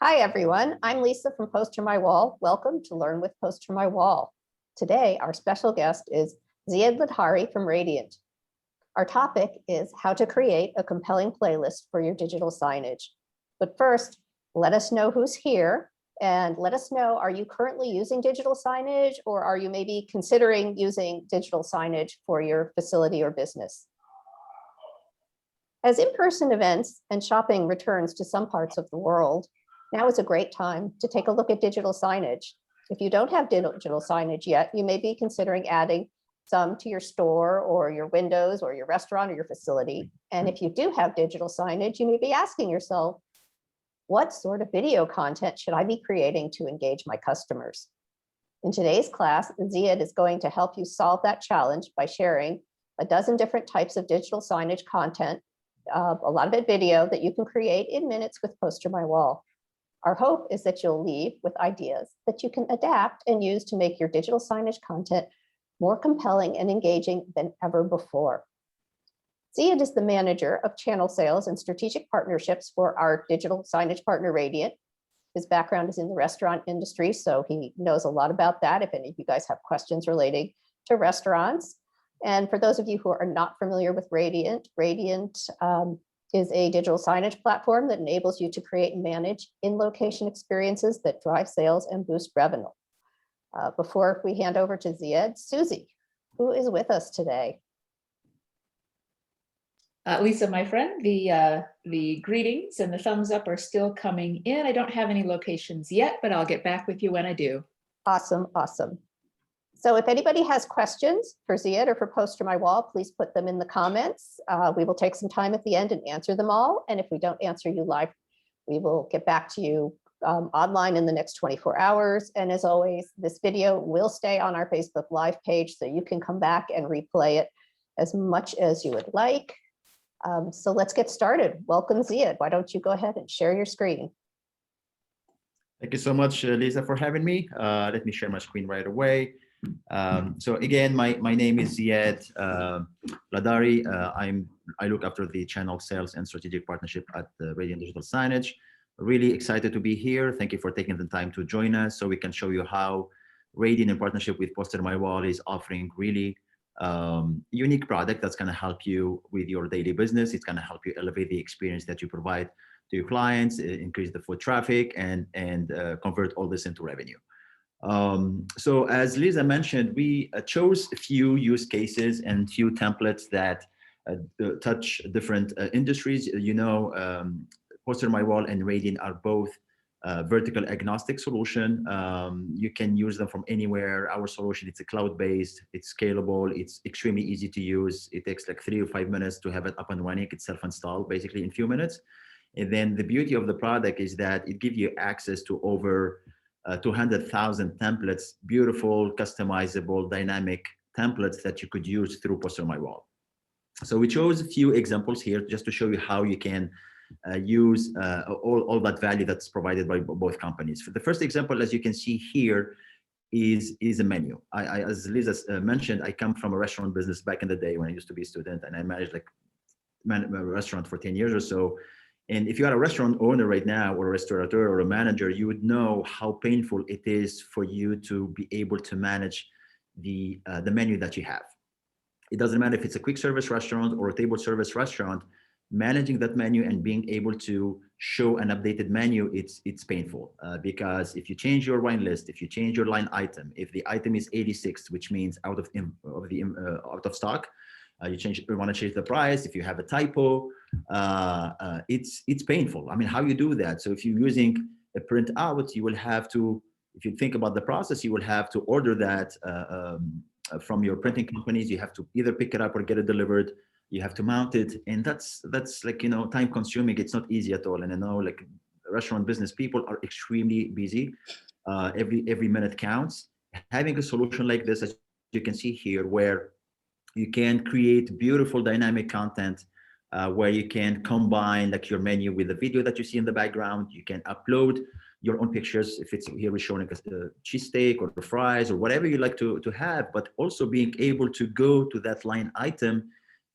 Hi, everyone. I'm Lisa from PosterMyWall. Welcome to Learn with PosterMyWall. Today, our special guest is Ziad Ladhari from Raydiant. Our topic is how to create a compelling playlist for your digital signage. But first, let us know who's here and let us know, are you currently using digital signage or are you maybe considering using digital signage for your facility or business? As in-person events and shopping returns to some parts of the world, now is a great time to take a look at digital signage. If you don't have digital signage yet, you may be considering adding some to your store or your windows or your restaurant or your facility. And if you do have digital signage, you may be asking yourself, what sort of video content should I be creating to engage my customers? In today's class, Ziad is going to help you solve that challenge by sharing a dozen different types of digital signage content, a lot of it video that you can create in minutes with PosterMyWall. Our hope is that you'll leave with ideas that you can adapt and use to make your digital signage content more compelling and engaging than ever before. Ziad is the manager of channel sales and strategic partnerships for our digital signage partner, Raydiant. His background is in the restaurant industry, so he knows a lot about that if any of you guys have questions relating to restaurants. And for those of you who are not familiar with Raydiant, Raydiant is a digital signage platform that enables you to create and manage in-location experiences that drive sales and boost revenue. Before we hand over to Ziad, Susie, who is with us today? Lisa, my friend, the greetings and the thumbs up are still coming in. I don't have any locations yet, but I'll get back with you when I do. Awesome, awesome. So if anybody has questions for Ziad or for PosterMyWall, please put them in the comments. We will take some time at the end and answer them all. And if we don't answer you live, we will get back to you online in the next 24 hours. And as always, this video will stay on our Facebook Live page, so you can come back and replay it as much as you would like. So let's get started. Welcome, Ziad. Why don't you go ahead and share your screen? Thank you so much, Lisa, for having me. Let me share my screen right away. So again, my name is Ziad Ladhari. I look after the channel sales and strategic partnership at Raydiant Digital Signage. Really excited to be here. Thank you for taking the time to join us so we can show you how Raydiant in partnership with PosterMyWall is offering really unique product that's going to help you with your daily business. It's going to help you elevate the experience that you provide to your clients, increase the foot traffic, and convert all this into revenue. So as Lisa mentioned, we chose a few use cases and few templates that touch different industries. You know, PosterMyWall and Raydiant are both vertical agnostic solution. You can use them from anywhere. Our solution, it's a cloud-based, it's scalable, it's extremely easy to use. It takes like 3 or 5 minutes to have it up and running. It's self-installed basically in a few minutes. And then the beauty of the product is that it gives you access to over 200,000 templates, beautiful, customizable, dynamic templates that you could use through PosterMyWall. So we chose a few examples here just to show you how you can use all that value that's provided by both companies. For the first example, as you can see here, is a menu. As Lisa mentioned, I come from a restaurant business back in the day when I used to be a student, and I managed like a restaurant for 10 years or so. And if you are a restaurant owner right now, or a restaurateur or a manager, you would know how painful it is for you to be able to manage the menu that you have. It doesn't matter if it's a quick service restaurant or a table service restaurant, managing that menu and being able to show an updated menu, it's painful because if you change your wine list, if you change your line item, if the item is 86, which means out of stock, you want to change the price. If you have a typo, it's painful. I mean, how you do that? So if you're using a printout, you will have to, if you think about the process, you will have to order that from your printing companies. You have to either pick it up or get it delivered. You have to mount it, and that's like, you know, time consuming. It's not easy at all. And I know like restaurant business people are extremely busy. Every minute counts. Having a solution like this, as you can see here, where you can create beautiful dynamic content where you can combine like your menu with the video that you see in the background. You can upload your own pictures. If it's here, we're showing like a cheesesteak or the fries or whatever you like to have, but also being able to go to that line item,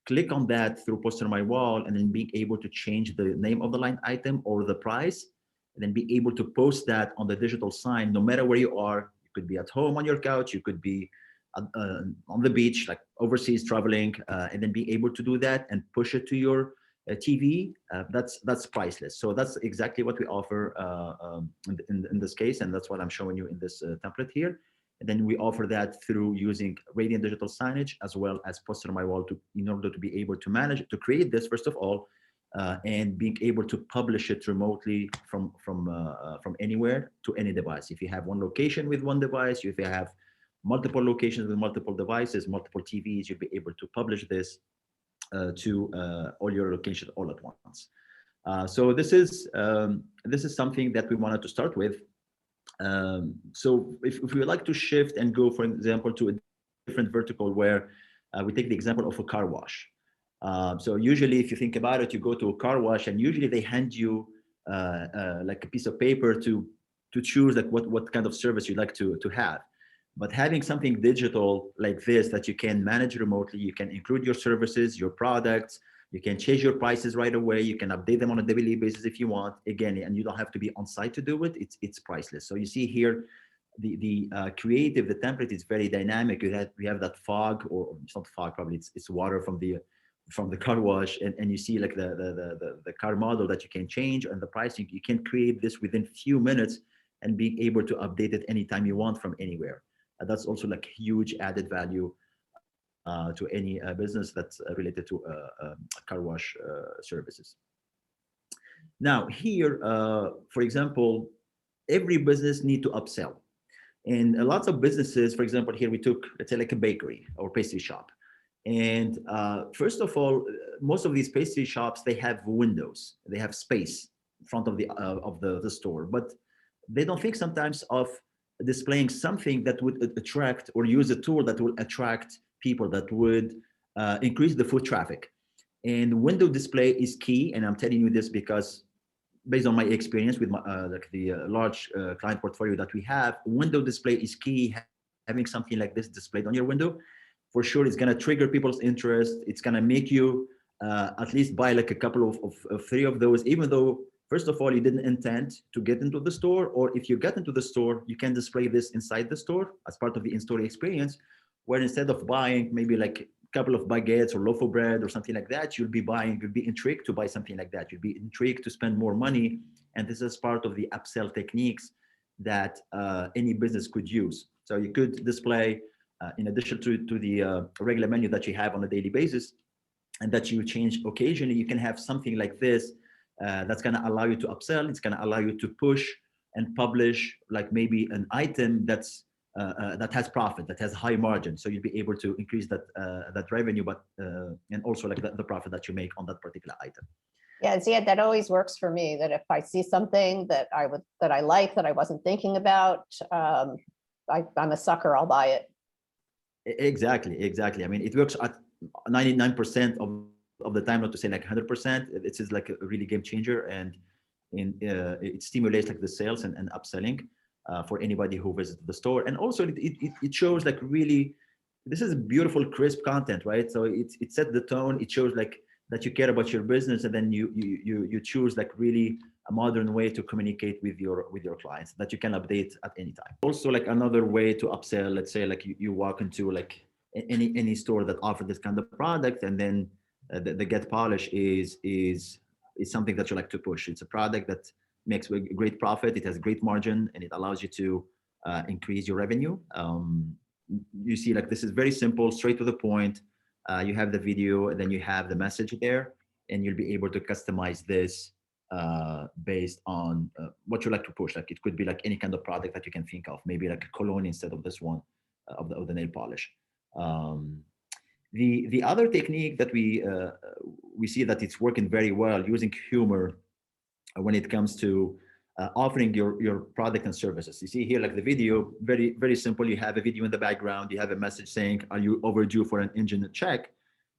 click on that through PosterMyWall, and then being able to change the name of the line item or the price and then be able to post that on the digital sign, no matter where you are. You could be at home on your couch, you could be on the beach, like overseas traveling, and then be able to do that and push it to your TV. That's priceless. So that's exactly what we offer in this case, and that's what I'm showing you in this template here. And then we offer that through using Raydiant digital signage as well as PosterMyWall in order to be able to manage, to create this first of all, and being able to publish it remotely from anywhere to any device. If you have one location with one device, if you have multiple locations with multiple devices, multiple TVs, you'll be able to publish this to all your locations all at once. So this is something that we wanted to start with. So if we would like to shift and go, for example, to a different vertical where we take the example of a car wash. So usually if you think about it, you go to a car wash and usually they hand you like a piece of paper to choose like what kind of service you'd like to have. But having something digital like this that you can manage remotely, you can include your services, your products, you can change your prices right away. You can update them on a daily basis if you want. Again, and you don't have to be on site to do it. It's priceless. So you see here, the creative, the template is very dynamic. We have that fog, or it's not fog, probably it's water from the car wash, and you see like the car model that you can change and the pricing. You can create this within few minutes and be able to update it anytime you want from anywhere. That's also like huge added value to any business that's related to car wash services. Now here, for example, every business need to upsell. And lots of businesses, for example, here we took, let's say like a bakery or pastry shop. And first of all, most of these pastry shops, they have windows, they have space in front of the store, but they don't think sometimes of displaying something that would attract, or use a tool that will attract people, that would increase the foot traffic. And window display is key. And I'm telling you this because based on my experience with like the large client portfolio that we have, window display is key. Having something like this displayed on your window, for sure, it's going to trigger people's interest. It's going to make you at least buy like a couple of three of those, even though first of all, you didn't intend to get into the store, or if you get into the store, you can display this inside the store as part of the in-store experience, where instead of buying maybe like a couple of baguettes or loaf of bread or something like that, you'll be intrigued to buy something like that. You'll be intrigued to spend more money. And this is part of the upsell techniques that any business could use. So you could display, in addition to the regular menu that you have on a daily basis and that you change occasionally, you can have something like this that's going to allow you to upsell. It's going to allow you to push and publish like maybe an item that's that has profit, that has high margin. So you'll be able to increase that revenue, but and also like the profit that you make on that particular item. Yeah, Ziad, that always works for me, that if I see something that I like, that I wasn't thinking about, I'm a sucker, I'll buy it. Exactly. I mean, it works at 99% of the time, not to say like 100%. It is like a really game changer, and it stimulates like the sales and upselling for anybody who visits the store. And also it shows like really, this is beautiful, crisp content, right? So it sets the tone. It shows like that you care about your business, and then you choose like really a modern way to communicate with your clients that you can update at any time. Also, like another way to upsell, let's say like you walk into like any store that offers this kind of product, and then the Get Polish is something that you like to push. It's a product that makes a great profit. It has great margin, and it allows you to increase your revenue. You see, like this is very simple, straight to the point. You have the video, and then you have the message there, and you'll be able to customize this based on what you like to push. Like it could be like any kind of product that you can think of, maybe like a cologne instead of this one of the nail polish. The other technique that we see that it's working very well, using humor when it comes to offering your product and services. You see here, like the video, very, very simple. You have a video in the background, you have a message saying, are you overdue for an engine check?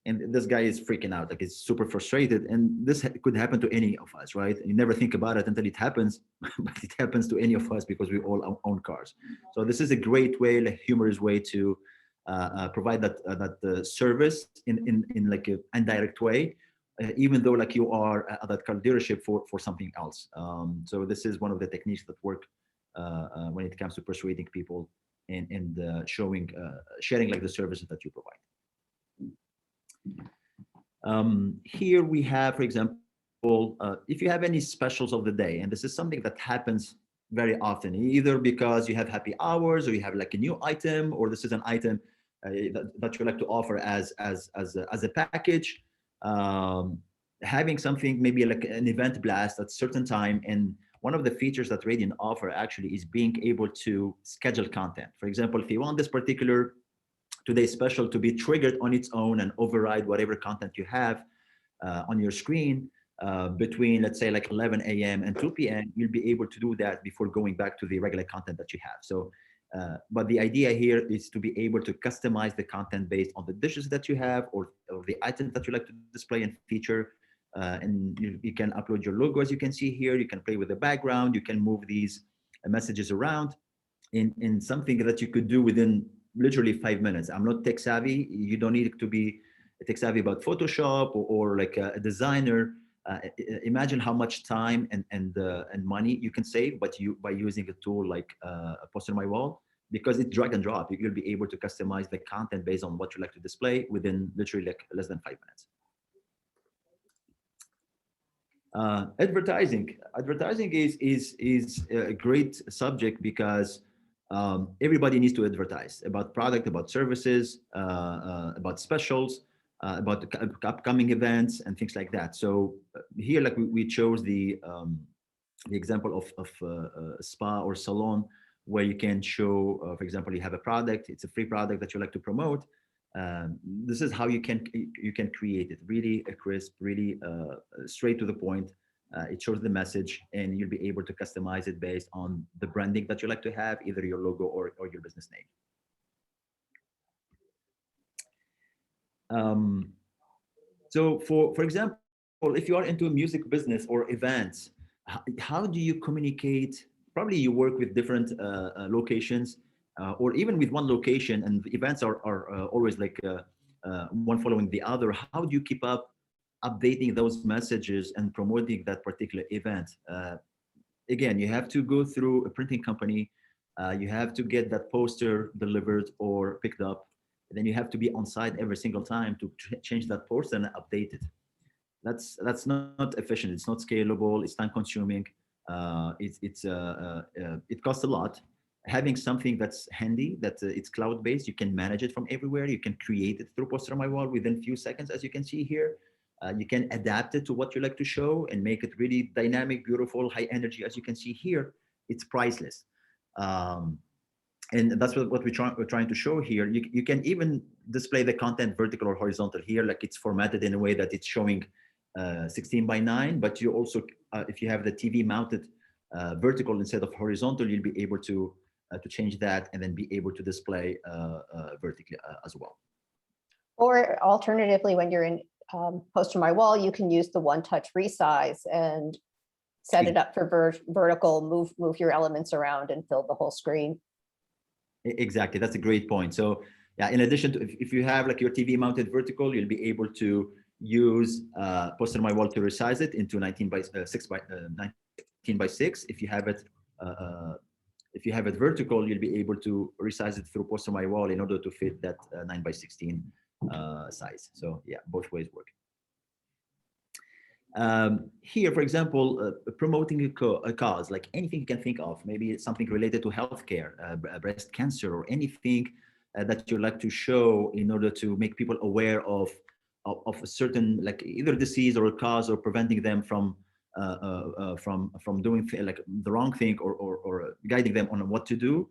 And this guy is freaking out, like he's super frustrated. And this could happen to any of us, right? You never think about it until it happens, but it happens to any of us because we all own cars. So this is a great way, like humorous way to provide that service in like an indirect way, even though like you are at that car dealership for something else. So this is one of the techniques that work when it comes to persuading people and sharing like the services that you provide. Here we have, for example, if you have any specials of the day, and this is something that happens very often, either because you have happy hours or you have like a new item, or this is an item that you like to offer as a package. Having something maybe like an event blast at a certain time, and one of the features that Raydiant offer actually is being able to schedule content. For example, if you want this particular today's special to be triggered on its own and override whatever content you have on your screen between, let's say, like 11 a.m. and 2 p.m., you'll be able to do that before going back to the regular content that you have. So, but the idea here is to be able to customize the content based on the dishes that you have or the items that you like to display and feature. And you can upload your logo, as you can see here. You can play with the background. You can move these messages around in something that you could do within literally 5 minutes. I'm not tech savvy. You don't need to be tech savvy about Photoshop or like a designer. Imagine how much time and money you can save, by using a tool like PosterMyWall, because it's drag and drop. You'll be able to customize the content based on what you like to display within literally like less than 5 minutes. Advertising is a great subject because everybody needs to advertise about product, about services, about specials, about the upcoming events and things like that. So here, like we chose the example of a spa or salon where you can show, for example, you have a product, it's a free product that you like to promote. This is how you can create it really crisp, really straight to the point. It shows the message, and you'll be able to customize it based on the branding that you like to have, either your logo or your business name. So for example, if you are into a music business or events, how do you communicate? Probably you work with different locations or even with one location, and the events are always like one following the other. How do you keep up updating those messages and promoting that particular event? Again, you have to go through a printing company. You have to get that poster delivered or picked up. And then you have to be on site every single time to change that poster and update it. That's not efficient. It's not scalable. It's time consuming. It costs a lot. Having something that's handy, that it's cloud-based, you can manage it from everywhere. You can create it through PosterMyWall within a few seconds, as you can see here. You can adapt it to what you like to show and make it really dynamic, beautiful, high energy, as you can see here. It's priceless. And that's what we're trying to show here. You can even display the content vertical or horizontal here, like it's formatted in a way that it's showing 16:9, but you also, if you have the TV mounted vertical instead of horizontal, you'll be able to change that and then be able to display vertically as well. Or alternatively, when you're in PosterMyWall, you can use the one-touch resize and set it up for vertical, move your elements around and fill the whole screen. Exactly, that's a great point. So yeah, in addition to, if you have like your TV mounted vertical, you'll be able to use PosterMyWall to resize it into 19 by 6. If you have it vertical, you'll be able to resize it through PosterMyWall in order to fit that 9:16 size. So yeah, both ways work. Here, for example, promoting a cause, like anything you can think of, maybe it's something related to healthcare, breast cancer, or anything that you like to show in order to make people aware of a certain, like either disease or a cause, or preventing them from doing like the wrong thing, or guiding them on what to do.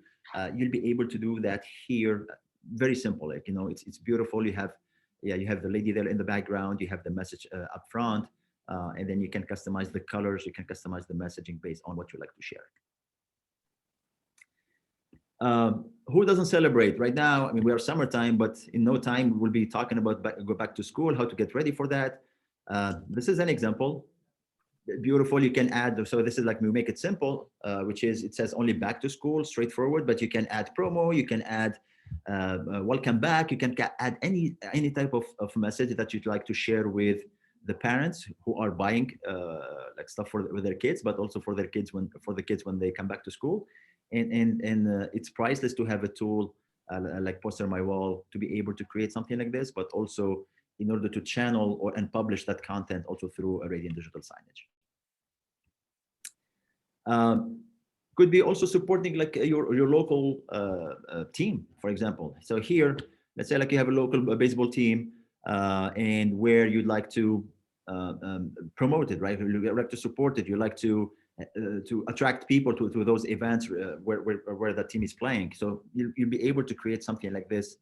You'll be able to do that here. Very simple, like, you know, it's beautiful. You have the lady there in the background. You have the message up front. And then you can customize the colors, you can customize the messaging based on what you like to share. Who doesn't celebrate right now? I mean, we are summertime, but in no time we'll be talking about go back to school, how to get ready for that. This is an example. Beautiful. You can add, so this is like, we make it simple, which is, it says only back to school, straightforward, but you can add promo, you can add welcome back, you can add any type of message that you'd like to share with the parents who are buying like stuff for with their kids, but also for their kids when they come back to school. And it's priceless to have a tool like PosterMyWall to be able to create something like this, but also in order to channel and publish that content also through a Raydiant digital signage. Could be also supporting like your local team, for example. So here, let's say like you have a local baseball team and where you'd like to promote it, right? You like to support it. You like to attract people to those events where the team is playing. So you'll be able to create something like this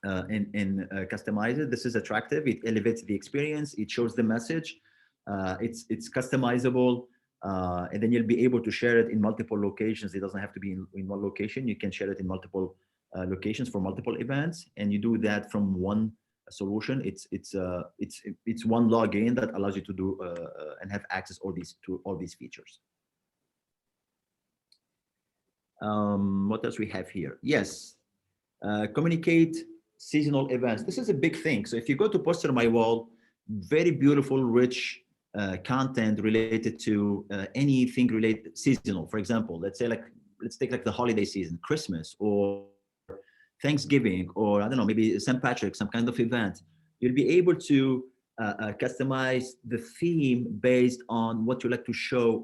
and customize it. This is attractive. It elevates the experience. It shows the message. It's customizable. And then you'll be able to share it in multiple locations. It doesn't have to be in one location. You can share it in multiple locations for multiple events, and you do that from one solution. It's one login that allows you to do and have access to all these features. What else we have here? Yes, communicate seasonal events. This is a big thing. So if you go to PosterMyWall, very beautiful, rich content related to anything related seasonal. For example, let's take like the holiday season, Christmas or Thanksgiving, or I don't know, maybe St. Patrick, some kind of event. You'll be able to customize the theme based on what you like to show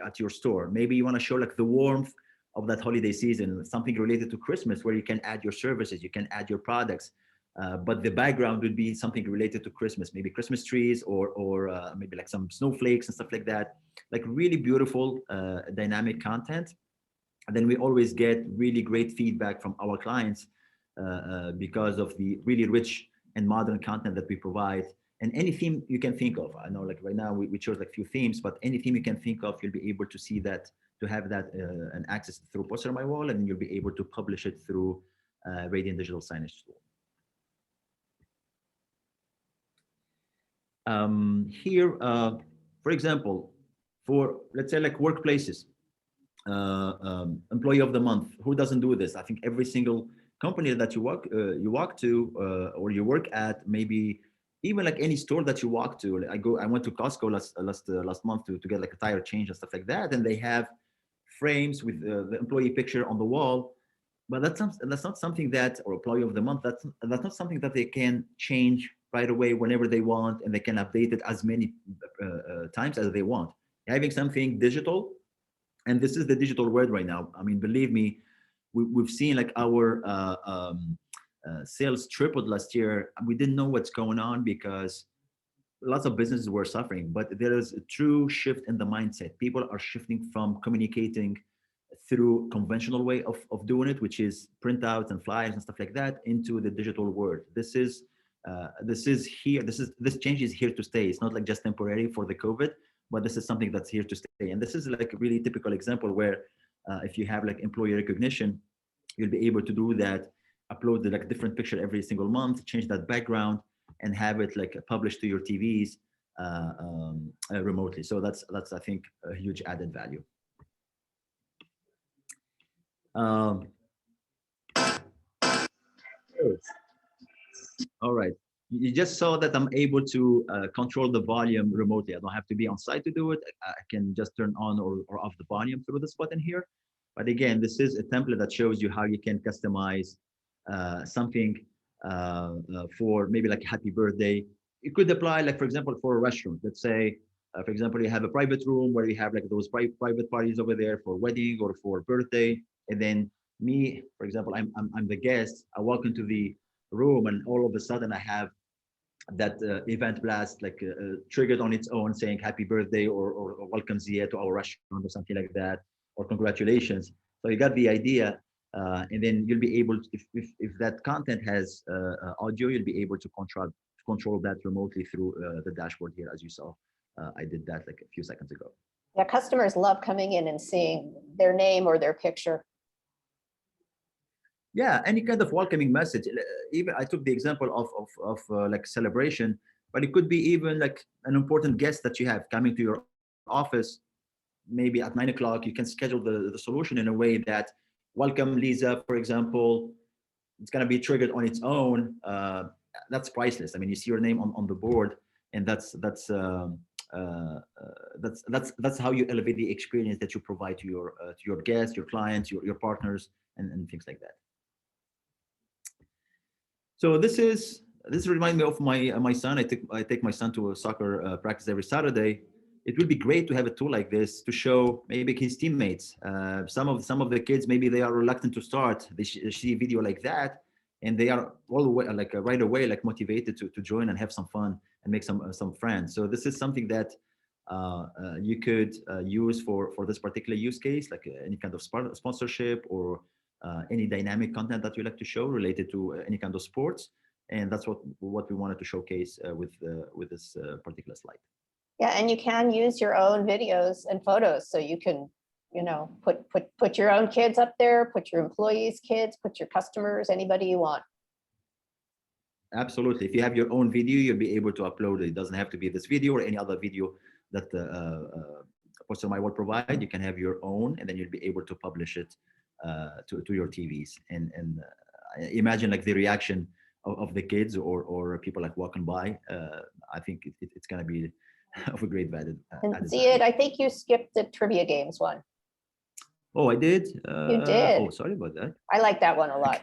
at your store. Maybe you want to show like the warmth of that holiday season, something related to Christmas where you can add your services, you can add your products. But the background would be something related to Christmas, maybe Christmas trees or maybe like some snowflakes and stuff like that. Like really beautiful dynamic content. And then we always get really great feedback from our clients because of the really rich and modern content that we provide. And any theme you can think of. I know like right now we chose like few themes, but any theme you can think of, you'll be able to see that, to have that and access through PosterMyWall, and you'll be able to publish it through Raydiant Digital Signage tool. Here, for example, for let's say like workplaces, employee of the month, who doesn't do this? I think every single company that you walk to or you work at, maybe even like any store that you walk to. I went to Costco last month to get like a tire change and stuff like that, and they have frames with the employee picture on the wall. But that's not something that, or employee of the month, that's not something that they can change right away whenever they want, and they can update it as many times as they want. Having something digital, and this is the digital world right now. I mean, believe me, we've seen like our sales tripled last year. We didn't know what's going on because lots of businesses were suffering, but there is a true shift in the mindset. People are shifting from communicating through conventional way of doing it, which is printouts and flyers and stuff like that, into the digital world. This change is here to stay. It's not like just temporary for the COVID, but this is something that's here to stay. And this is like a really typical example where if you have like employee recognition, you'll be able to do that, upload the like different picture every single month, change that background, and have it like published to your TVs remotely. So that's I think a huge added value. All right. You just saw that I'm able to control the volume remotely. I don't have to be on site to do it. I can just turn on or off the volume through this button here. But again, this is a template that shows you how you can customize something for maybe like happy birthday. It could apply like, for example, for a restaurant. Let's say, for example, you have a private room where you have like those private parties over there for wedding or for birthday. And then me, for example, I'm the guest. I walk into the room and all of a sudden I have that event blast like triggered on its own, saying happy birthday or welcome Zia to our restaurant or something like that, or congratulations. So you got the idea, and then you'll be able to, if that content has audio, you'll be able to control that remotely through the dashboard here, as you saw. I did that like a few seconds ago. Yeah, customers love coming in and seeing their name or their picture. Yeah, any kind of welcoming message. Even I took the example of like celebration, but it could be even like an important guest that you have coming to your office. Maybe at 9 o'clock, you can schedule the solution in a way that welcome Lisa, for example, it's going to be triggered on its own. That's priceless. I mean, you see your name on the board, and that's how you elevate the experience that you provide to your guests, your clients, your partners, and things like that. So this reminds me of my son. I take my son to a soccer practice every Saturday. It would be great to have a tool like this to show maybe his teammates. Some of the kids, maybe they are reluctant to start. They see a video like that, and they are all the way like right away like motivated to join and have some fun and make some friends. So this is something that you could use for this particular use case, like any kind of sponsorship or any dynamic content that you like to show related to any kind of sports. And that's what we wanted to showcase with this particular slide. Yeah, and you can use your own videos and photos, so you can, you know, put your own kids up there, put your employees' kids, put your customers, anybody you want. Absolutely. If you have your own video, you'll be able to upload it. It doesn't have to be this video or any other video that PosterMyWall provide. You can have your own, and then you'll be able to publish it to your TVs. And imagine like the reaction of the kids or people like walking by. I think it's going to be of a great value. And Ziad, I think you skipped the trivia games one. Oh, I did? You did. Oh, sorry about that. I like that one a lot.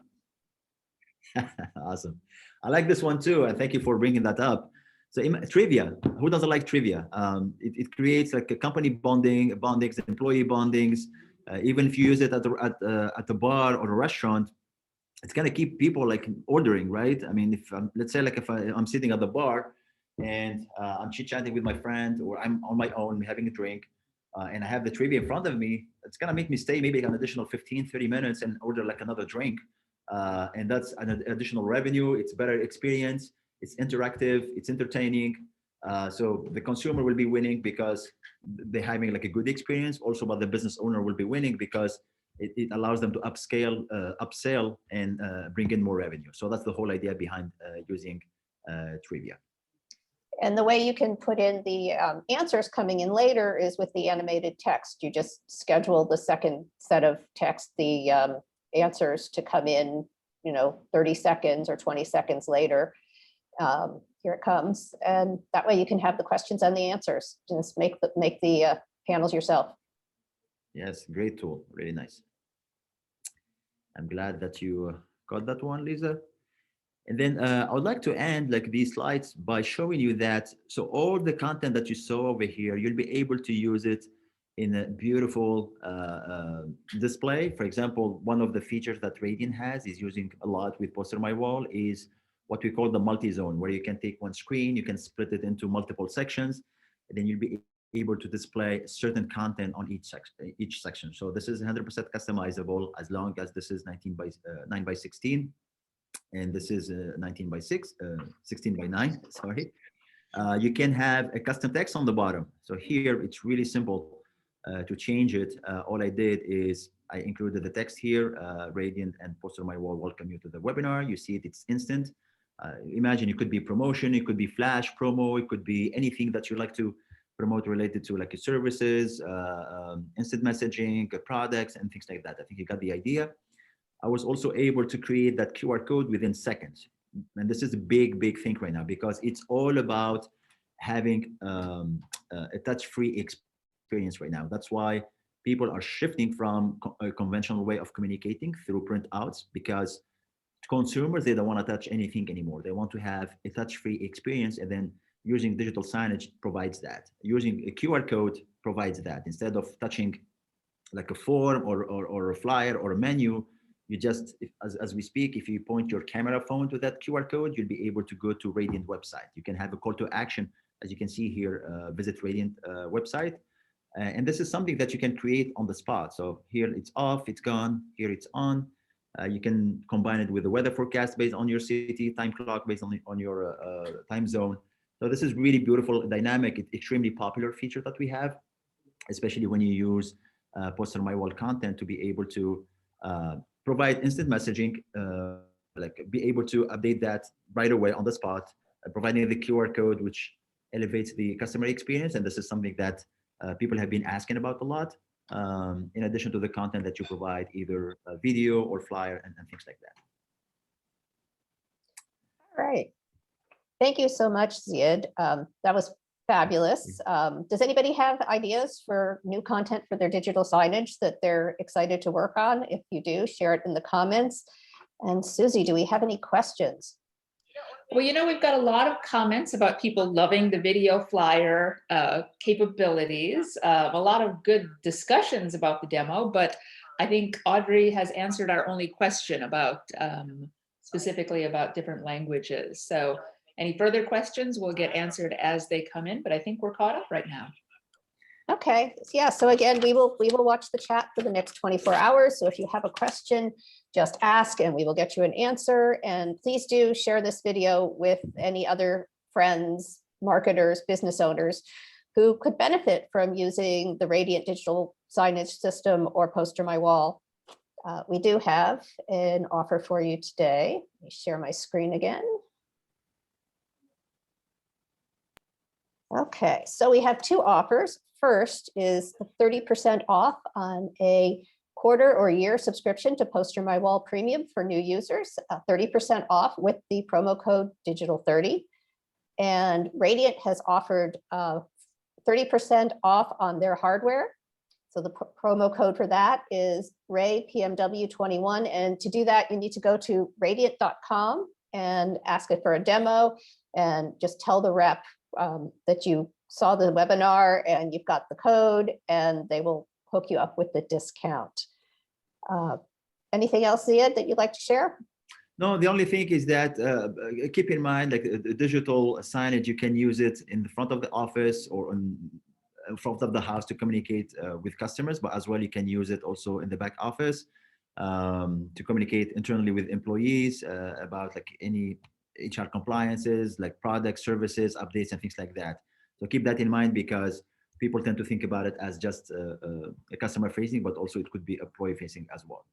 Awesome. I like this one too. And thank you for bringing that up. So trivia, who doesn't like trivia? It creates like a company bondings, employee bondings. Even if you use it at the bar or a restaurant, it's gonna keep people like ordering, right? I mean, if let's say like if I'm sitting at the bar and I'm chit-chatting with my friend, or I'm on my own having a drink, and I have the trivia in front of me, it's gonna make me stay maybe an additional 15, 30 minutes and order like another drink. And that's an additional revenue. It's better experience. It's interactive. It's entertaining. So the consumer will be winning because they're having like a good experience. Also, but the business owner will be winning because it allows them to upsell, and bring in more revenue. So that's the whole idea behind using trivia. And the way you can put in the answers coming in later is with the animated text. You just schedule the second set of text, the answers to come in, 30 seconds or 20 seconds later. Here it comes. And that way you can have the questions and the answers. Just make the panels yourself. Yes, great tool. Really nice. I'm glad that you got that one, Lisa. And then I would like to end like these slides by showing you that, so all the content that you saw over here, you'll be able to use it in a beautiful display. For example, one of the features that Raydiant has is using a lot with PosterMyWall is what we call the multi-zone, where you can take one screen, you can split it into multiple sections, and then you'll be able to display certain content on each section. So this is 100% customizable as long as this is 9 by 16. And this is 19 by 16 by 9, sorry. You can have a custom text on the bottom. So here it's really simple to change it. All I did is I included the text here, Raydiant and PosterMyWall welcome you to the webinar. You see it, it's instant. Imagine it could be promotion, it could be flash promo, it could be anything that you like to promote related to like services, instant messaging, products, and things like that. I think you got the idea. I was also able to create that QR code within seconds. And this is a big thing right now because it's all about having a touch-free experience right now. That's why people are shifting from a conventional way of communicating through printouts, because consumers, they don't want to touch anything anymore. They want to have a touch-free experience, and then using digital signage provides that. Using a QR code provides that. Instead of touching like a form or a flyer or a menu, you just, as we speak, if you point your camera phone to that QR code, you'll be able to go to Raydiant website. You can have a call to action, as you can see here, visit Raydiant website. And this is something that you can create on the spot. So here it's off, it's gone, here it's on. You can combine it with the weather forecast based on your city, time clock based on your time zone. So this is really beautiful, dynamic, extremely popular feature that we have, especially when you use PosterMyWall content to be able to provide instant messaging, like be able to update that right away on the spot, providing the QR code, which elevates the customer experience. And this is something that people have been asking about a lot, in addition to the content that you provide, either video or flyer and things like that. All right. Thank you so much, Ziad. That was fabulous. Does anybody have ideas for new content for their digital signage that they're excited to work on? If you do, share it in the comments. And Susie, do we have any questions? Well, we've got a lot of comments about people loving the video flyer capabilities, a lot of good discussions about the demo, but I think Audrey has answered our only question about specifically about different languages. So any further questions will get answered as they come in, but I think we're caught up right now. Okay, yeah, so again, we will watch the chat for the next 24 hours. So if you have a question, just ask and we will get you an answer. And please do share this video with any other friends, marketers, business owners who could benefit from using the Raydiant digital signage system or PosterMyWall. We do have an offer for you today. Let me share my screen again. Okay, so we have two offers. First is 30% off on a quarter or year subscription to PosterMyWall Premium for new users, 30% off with the promo code digital30. And Raydiant has offered 30% off on their hardware. So the promo code for that is RayPMW21. And to do that, you need to go to raydiant.com and ask it for a demo and just tell the rep that you saw the webinar and you've got the code, and they will hook you up with the discount. Anything else, Ziad, that you'd like to share? No, the only thing is that keep in mind, like the digital signage, you can use it in the front of the office or in front of the house to communicate with customers, but as well you can use it also in the back office to communicate internally with employees about like any HR compliances, like products, services, updates, and things like that. So keep that in mind, because people tend to think about it as just a customer facing, but also it could be employee facing as well.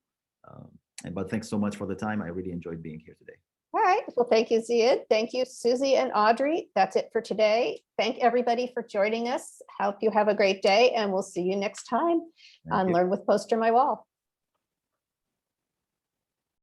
But thanks so much for the time. I really enjoyed being here today. All right. Well, thank you, Ziad. Thank you, Susie and Audrey. That's it for today. Thank everybody for joining us. Hope you have a great day, and we'll see you next time on Learn with PosterMyWall.